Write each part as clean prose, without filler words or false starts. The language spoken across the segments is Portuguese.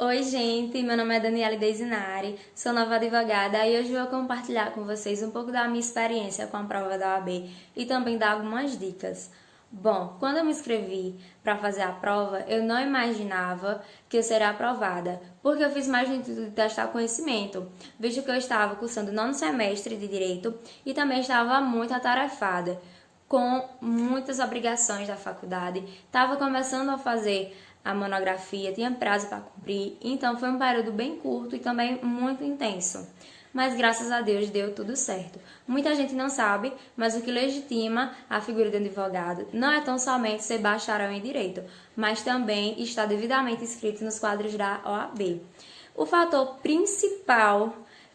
Oi, gente, meu nome é Daniela Deizinari, sou nova advogada e hoje vou compartilhar com vocês um pouco da minha experiência com a prova da OAB e também dar algumas dicas. Bom, quando eu me inscrevi para fazer a prova, eu não imaginava que eu seria aprovada, porque eu fiz mais no intuito de testar conhecimento, visto que eu estava cursando o nono semestre de Direito e também estava muito atarefada, com muitas obrigações da faculdade, estava começando a fazer a monografia, tinha prazo para cumprir, então foi um período bem curto e também muito intenso. Mas graças a Deus deu tudo certo. Muita gente não sabe, mas o que legitima a figura de advogado não é tão somente ser bacharel em direito, mas também estar devidamente inscrito nos quadros da OAB. O fator principal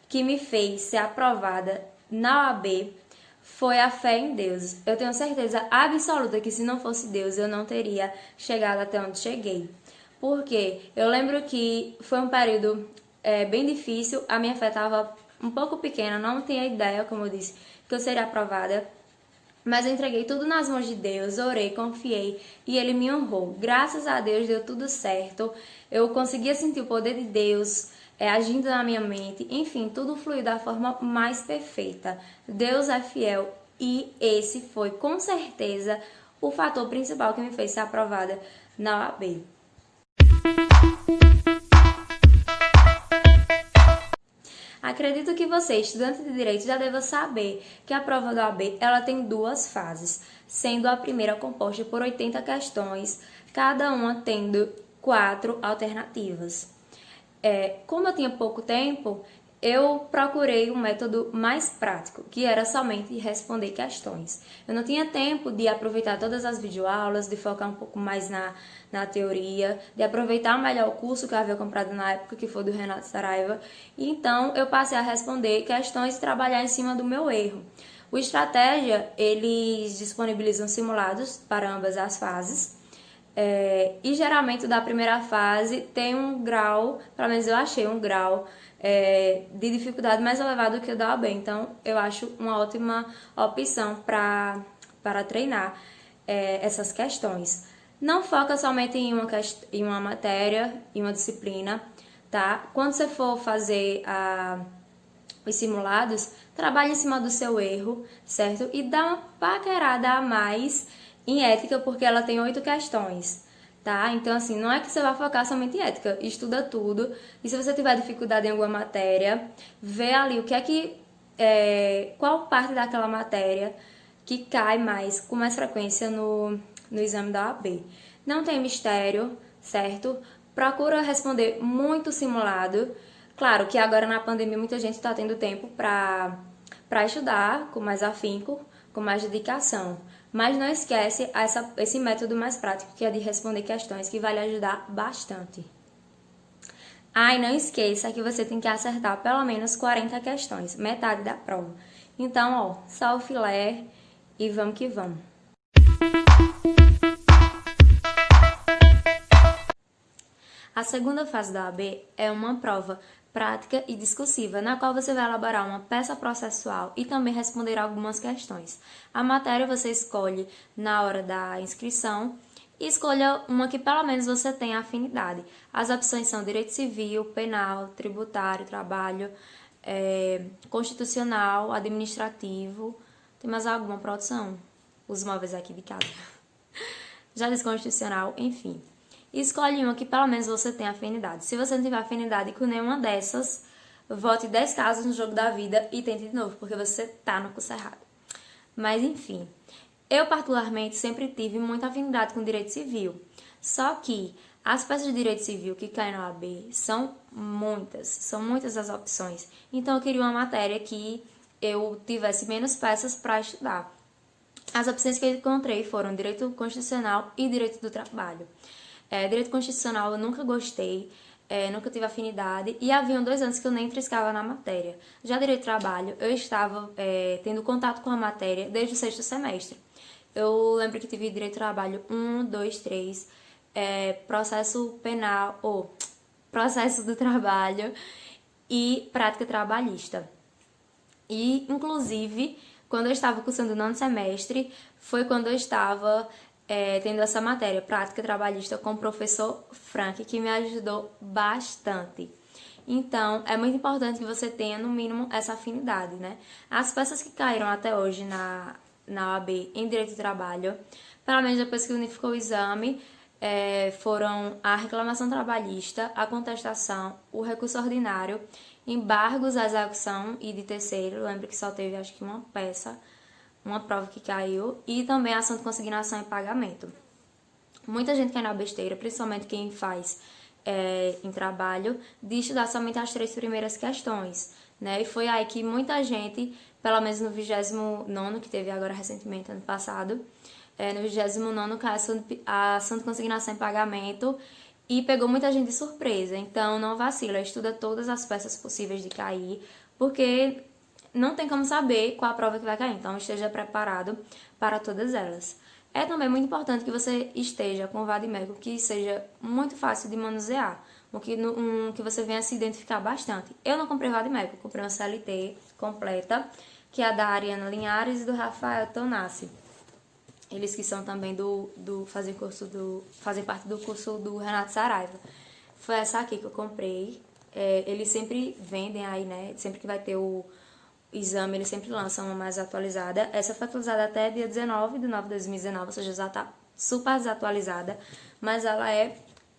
que me fez ser aprovada na OAB foi a fé em Deus. Eu tenho certeza absoluta que se não fosse Deus, eu não teria chegado até onde cheguei. Porque eu lembro que foi um período bem difícil, a minha fé estava um pouco pequena, não tinha ideia, como eu disse, que eu seria aprovada. Mas eu entreguei tudo nas mãos de Deus, orei, confiei e Ele me honrou. Graças a Deus deu tudo certo. Eu conseguia sentir o poder de Deus agindo na minha mente. Enfim, tudo fluiu da forma mais perfeita. Deus é fiel e esse foi, com certeza, o fator principal que me fez ser aprovada na OAB. Acredito que você, estudante de Direito, já deva saber que a prova da OAB ela tem duas fases, sendo a primeira composta por 80 questões, cada uma tendo 4 alternativas. Como eu tinha pouco tempo, eu procurei um método mais prático, que era somente responder questões. Eu não tinha tempo de aproveitar todas as videoaulas, de focar um pouco mais na teoria, de aproveitar melhor o curso que eu havia comprado na época, que foi do Renato Saraiva. Então, eu passei a responder questões e trabalhar em cima do meu erro. O Estratégia, eles disponibilizam simulados para ambas as fases. E geralmente da primeira fase tem um grau, pelo menos eu achei um grau de dificuldade mais elevado que o da OAB, então eu acho uma ótima opção para treinar essas questões. Não foca somente em uma matéria, em uma disciplina, tá? Quando você for fazer os simulados, trabalhe em cima do seu erro, certo? E dá uma paquerada a mais em ética, porque ela tem 8 questões, tá? Então, assim, não é que você vai focar somente em ética, estuda tudo. E se você tiver dificuldade em alguma matéria, vê ali o que é que... qual parte daquela matéria que cai mais, com mais frequência no exame da OAB. Não tem mistério, certo? Procura responder muito simulado. Claro que agora na pandemia muita gente está tendo tempo para estudar com mais afinco, com mais dedicação. Mas não esquece esse método mais prático, que é de responder questões, que vai lhe ajudar bastante. E não esqueça que você tem que acertar pelo menos 40 questões, metade da prova. Então, só o filé e vamos que vamos. A segunda fase da OAB é uma prova prática e discursiva, na qual você vai elaborar uma peça processual e também responder algumas questões. A matéria você escolhe na hora da inscrição e escolha uma que pelo menos você tenha afinidade. As opções são direito civil, penal, tributário, trabalho, constitucional, administrativo. Tem mais alguma produção? Os móveis aqui de casa. Já disse constitucional, enfim. Escolhe uma que pelo menos você tenha afinidade. Se você não tiver afinidade com nenhuma dessas, vote 10 casos no jogo da vida e tente de novo, porque você tá no curso errado. Mas enfim, eu particularmente sempre tive muita afinidade com direito civil. Só que as peças de direito civil que caem na OAB são muitas as opções. Então eu queria uma matéria que eu tivesse menos peças para estudar. As opções que eu encontrei foram direito constitucional e direito do trabalho. Direito constitucional eu nunca gostei, nunca tive afinidade e haviam 2 anos que eu nem triscava na matéria. Já direito do trabalho, eu estava tendo contato com a matéria desde o 6º semestre. Eu lembro que tive direito do trabalho 1, 2, 3, processo penal, ou processo do trabalho e prática trabalhista. E, inclusive, quando eu estava cursando o 9º semestre, foi quando eu estava tendo essa matéria, prática trabalhista, com o professor Frank, que me ajudou bastante. Então, é muito importante que você tenha, no mínimo, essa afinidade, né? As peças que caíram até hoje na OAB em Direito do Trabalho, pelo menos depois que unificou o exame, foram a reclamação trabalhista, a contestação, o recurso ordinário, embargos à execução e de terceiro, lembro que só teve, acho que uma peça, uma prova que caiu, e também a ação de consignação e pagamento. Muita gente cai na besteira, principalmente quem faz em trabalho, de estudar somente as 3 primeiras questões, né? E foi aí que muita gente, pelo menos no 29º, que teve agora recentemente, ano passado, no 29º caiu a ação de consignação e pagamento e pegou muita gente de surpresa. Então, não vacila, estuda todas as peças possíveis de cair, porque não tem como saber qual a prova que vai cair, então esteja preparado para todas elas. É também muito importante que você esteja com o vadimédico que seja muito fácil de manusear, que você venha se identificar bastante. Eu não comprei vadimédico, comprei uma CLT completa, que é a da Ariana Linhares e do Rafael Tonassi. Eles que são também fazem parte do curso do Renato Saraiva. Foi essa aqui que eu comprei. Eles sempre vendem aí, né? Sempre que vai ter o exame, eles sempre lançam uma mais atualizada. Essa foi atualizada até dia 19/9/2019, ou seja, já tá super desatualizada, mas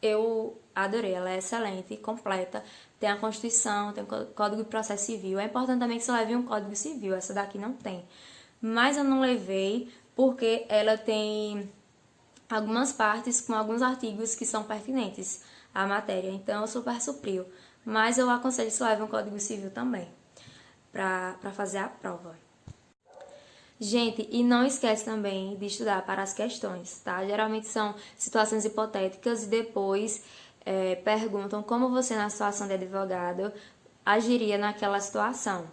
eu adorei, ela é excelente, completa, tem a Constituição, tem o Código de Processo Civil. É importante também que você leve um Código Civil, essa daqui não tem. Mas eu não levei porque ela tem algumas partes com alguns artigos que são pertinentes à matéria, então eu super supriu. Mas eu aconselho que você leve um Código Civil também para fazer a prova. Gente, e não esquece também de estudar para as questões, tá? Geralmente são situações hipotéticas e depois perguntam como você, na situação de advogado, agiria naquela situação.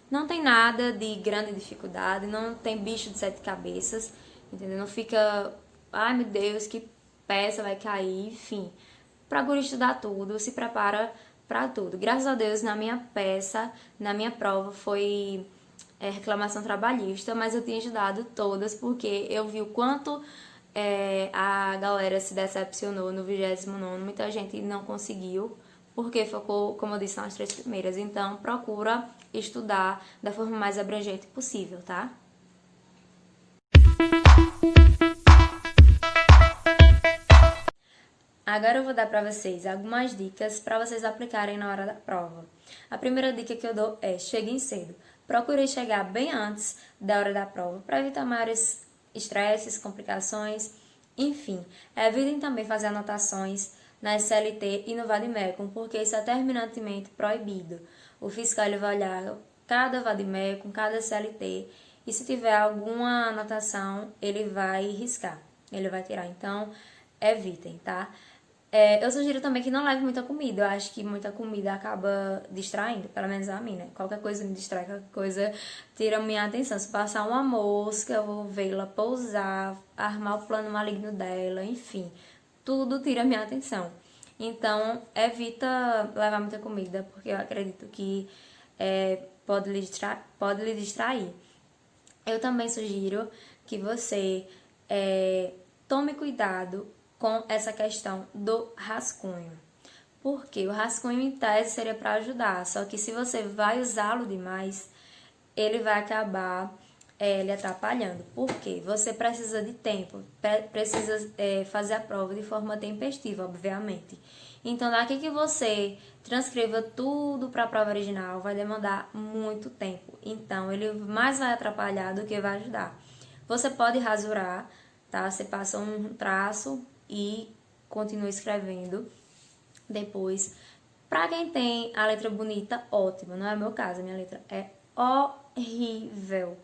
Não tem nada de grande dificuldade, não tem bicho de 7 cabeças, entendeu? Não fica, ai meu Deus, que peça vai cair, enfim. Procura estudar tudo, se prepara para tudo. Graças a Deus, na minha peça, na minha prova, foi reclamação trabalhista, mas eu tinha estudado todas porque eu vi o quanto a galera se decepcionou no 29º, muita gente não conseguiu, porque focou, como eu disse, nas 3 primeiras. Então, procura estudar da forma mais abrangente possível, tá? Agora eu vou dar para vocês algumas dicas para vocês aplicarem na hora da prova. A primeira dica que eu dou é: cheguem cedo. Procure chegar bem antes da hora da prova para evitar maiores estresses, complicações, enfim. Evitem também fazer anotações na SLT e no vademecum, porque isso é terminantemente proibido. O fiscal ele vai olhar cada vademecum, cada SLT, e se tiver alguma anotação, ele vai riscar, ele vai tirar. Então, evitem, tá? Eu sugiro também que não leve muita comida. Eu acho que muita comida acaba distraindo, pelo menos a mim, né? Qualquer coisa me distrai, qualquer coisa tira minha atenção. Se passar uma mosca, eu vou vê-la pousar, armar o plano maligno dela, enfim. Tudo tira minha atenção. Então, evita levar muita comida, porque eu acredito que pode lhe distrair. Eu também sugiro que você tome cuidado com essa questão do rascunho. Porque o rascunho, em tese, seria para ajudar, só que se você vai usá-lo demais, ele vai acabar lhe atrapalhando. Por quê? Você precisa de tempo, precisa fazer a prova de forma tempestiva, obviamente. Então, daqui que você transcreva tudo para a prova original, vai demandar muito tempo. Então, ele mais vai atrapalhar do que vai ajudar. Você pode rasurar, tá? Você passa um traço e continua escrevendo depois. Pra quem tem a letra bonita, ótimo. Não é o meu caso, a minha letra é horrível.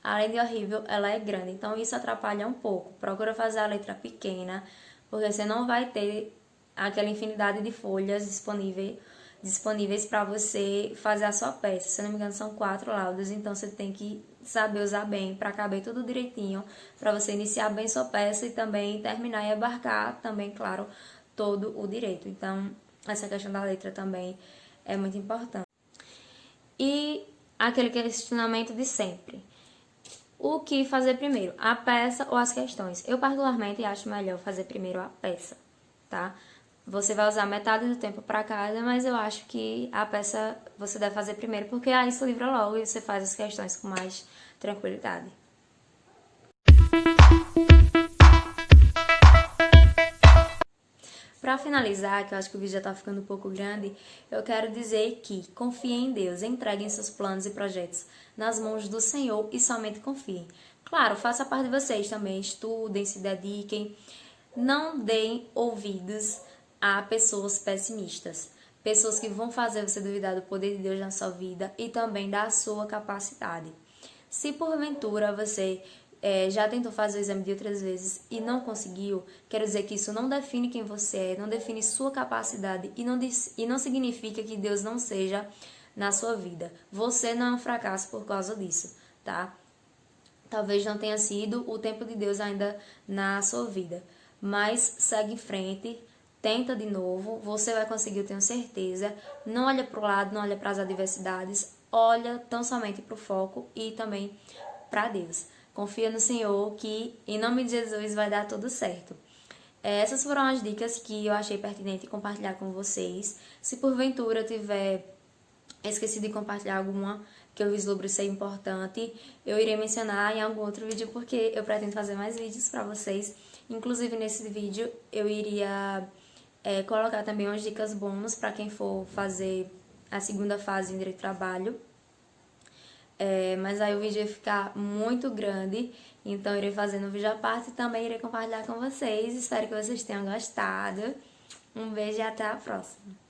Além de horrível, ela é grande, então isso atrapalha um pouco. Procura fazer a letra pequena, porque você não vai ter aquela infinidade de folhas disponíveis para você fazer a sua peça. Se não me engano, são 4 laudos, então você tem que saber usar bem para caber tudo direitinho, para você iniciar bem sua peça e também terminar e abarcar também, claro, todo o direito. Então, essa questão da letra também é muito importante. E aquele questionamento de sempre: O que fazer primeiro, a peça ou as questões? Eu particularmente acho melhor fazer primeiro a peça, tá? Você vai usar metade do tempo para cada, mas eu acho que a peça você deve fazer primeiro, porque aí se livra logo e você faz as questões com mais tranquilidade. Para finalizar, que eu acho que o vídeo já tá ficando um pouco grande, eu quero dizer que confiem em Deus, entreguem seus planos e projetos nas mãos do Senhor e somente confiem. Claro, faça parte de vocês também, estudem, se dediquem, não deem ouvidos a pessoas pessimistas, pessoas que vão fazer você duvidar do poder de Deus na sua vida e também da sua capacidade. Se porventura você já tentou fazer o exame de outras vezes e não conseguiu, quero dizer que isso não define quem você é, não define sua capacidade e não significa que Deus não seja na sua vida. Você não é um fracasso por causa disso, tá? Talvez não tenha sido o tempo de Deus ainda na sua vida, mas segue em frente, tenta de novo, você vai conseguir, eu tenho certeza. Não olha para o lado, não olha para as adversidades, olha tão somente para o foco e também para Deus. Confia no Senhor que, em nome de Jesus, vai dar tudo certo. Essas foram as dicas que eu achei pertinente compartilhar com vocês. Se porventura eu tiver esqueci de compartilhar alguma que eu vislumbre ser importante, eu irei mencionar em algum outro vídeo, porque eu pretendo fazer mais vídeos para vocês. Inclusive, nesse vídeo, eu iria colocar também umas dicas bônus para quem for fazer a segunda fase em Direito do Trabalho. Mas aí o vídeo ia ficar muito grande, então eu irei fazer no vídeo à parte e também irei compartilhar com vocês. Espero que vocês tenham gostado. Um beijo e até a próxima!